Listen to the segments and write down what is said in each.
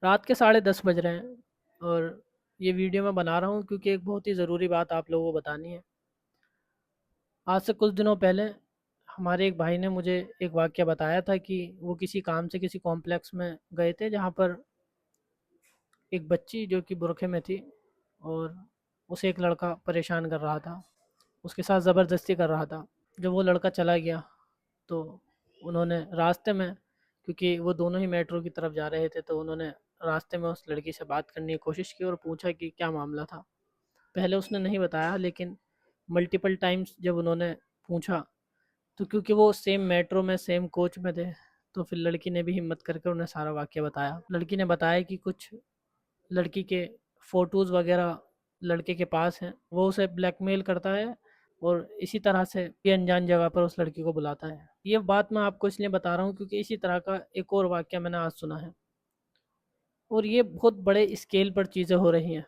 رات کے 10:30 بج رہے ہیں اور یہ ویڈیو میں بنا رہا ہوں کیونکہ ایک بہت ہی ضروری بات آپ لوگوں کو بتانی ہے۔ آج سے کچھ دنوں پہلے ہمارے ایک بھائی نے مجھے ایک واقعہ بتایا تھا کہ وہ کسی کام سے کسی کمپلیکس میں گئے تھے جہاں پر ایک بچی جو کہ برقعے میں تھی اور اسے ایک لڑکا پریشان کر رہا تھا، اس کے ساتھ زبردستی کر رہا تھا۔ جب وہ لڑکا چلا گیا تو انہوں نے راستے میں، کیونکہ وہ دونوں ہی میٹرو کی طرف جا رہے تھے، تو انہوں نے راستے میں اس لڑکی سے بات کرنے کی کوشش کی اور پوچھا کہ کیا معاملہ تھا۔ پہلے اس نے نہیں بتایا، لیکن ملٹیپل ٹائمز جب انہوں نے پوچھا تو کیونکہ وہ سیم میٹرو میں سیم کوچ میں تھے، تو پھر لڑکی نے بھی ہمت کر کے انہیں سارا واقعہ بتایا۔ لڑکی نے بتایا کہ کچھ لڑکی کے فوٹوز وغیرہ لڑکے کے پاس ہیں، وہ اسے بلیک میل کرتا ہے اور اسی طرح سے یہ انجان جگہ پر اس لڑکی کو بلاتا ہے۔ یہ بات میں آپ کو اس لیے بتا رہا ہوں کیونکہ اسی طرح کا ایک اور واقعہ میں نے آج سنا ہے اور یہ بہت بڑے اسکیل پر چیزیں ہو رہی ہیں۔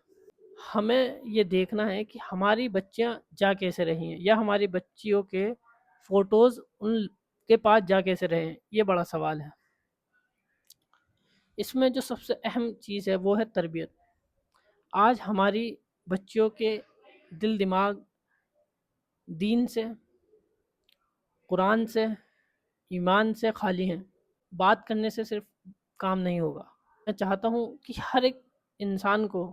ہمیں یہ دیکھنا ہے کہ ہماری بچیاں جا کیسے رہی ہیں یا ہماری بچیوں کے فوٹوز ان کے پاس جا کیسے رہے ہیں، یہ بڑا سوال ہے۔ اس میں جو سب سے اہم چیز ہے وہ ہے تربیت۔ آج ہماری بچیوں کے دل دماغ دین سے، قرآن سے، ایمان سے خالی ہیں۔ بات کرنے سے صرف کام نہیں ہوگا۔ میں چاہتا ہوں کہ ہر ایک انسان کو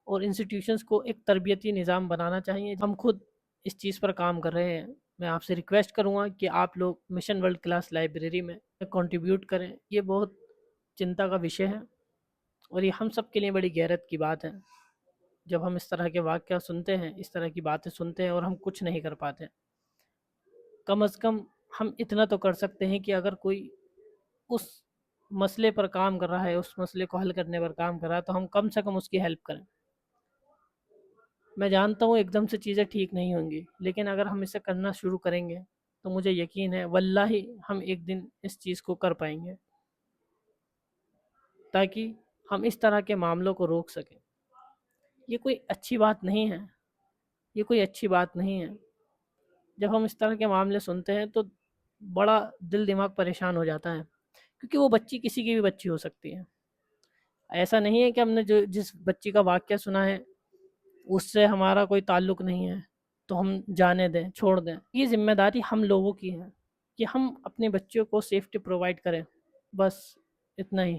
اور انسٹیٹیوشنز کو ایک تربیتی نظام بنانا چاہیے۔ ہم خود اس چیز پر کام کر رہے ہیں۔ میں آپ سے ریکویسٹ کروں گا کہ آپ لوگ مشن ورلڈ کلاس لائبریری میں کنٹریبیوٹ کریں۔ یہ بہت چنتا کا وشے ہے اور یہ ہم سب کے لیے بڑی غیرت کی بات ہے جب ہم اس طرح کے واقعہ سنتے ہیں، اس طرح کی باتیں سنتے ہیں اور ہم کچھ نہیں کر پاتے۔ کم از کم ہم اتنا تو کر سکتے ہیں کہ اگر کوئی اس مسئلے پر کام کر رہا ہے، اس مسئلے کو حل کرنے پر کام کر رہا ہے، تو ہم کم سے کم اس کی ہیلپ کریں۔ میں جانتا ہوں ایک دم سے چیزیں ٹھیک نہیں ہوں گی، لیکن اگر ہم اسے کرنا شروع کریں گے تو مجھے یقین ہے واللہ ہم ایک دن اس چیز کو کر پائیں گے، تاکہ ہم اس طرح کے معاملوں کو روک سکیں۔ یہ کوئی اچھی بات نہیں ہے، یہ کوئی اچھی بات نہیں ہے۔ جب ہم اس طرح کے معاملے سنتے ہیں تو بڑا دل دماغ پریشان ہو جاتا ہے، کیونکہ وہ بچی کسی کی بھی بچی ہو سکتی ہے۔ ایسا نہیں ہے کہ ہم نے جس بچی کا واقعہ سنا ہے اس سے ہمارا کوئی تعلق نہیں ہے تو ہم جانے دیں، چھوڑ دیں۔ یہ ذمہ داری ہم لوگوں کی ہے کہ ہم اپنے بچوں کو سیفٹی پرووائڈ کریں۔ بس اتنا ہی۔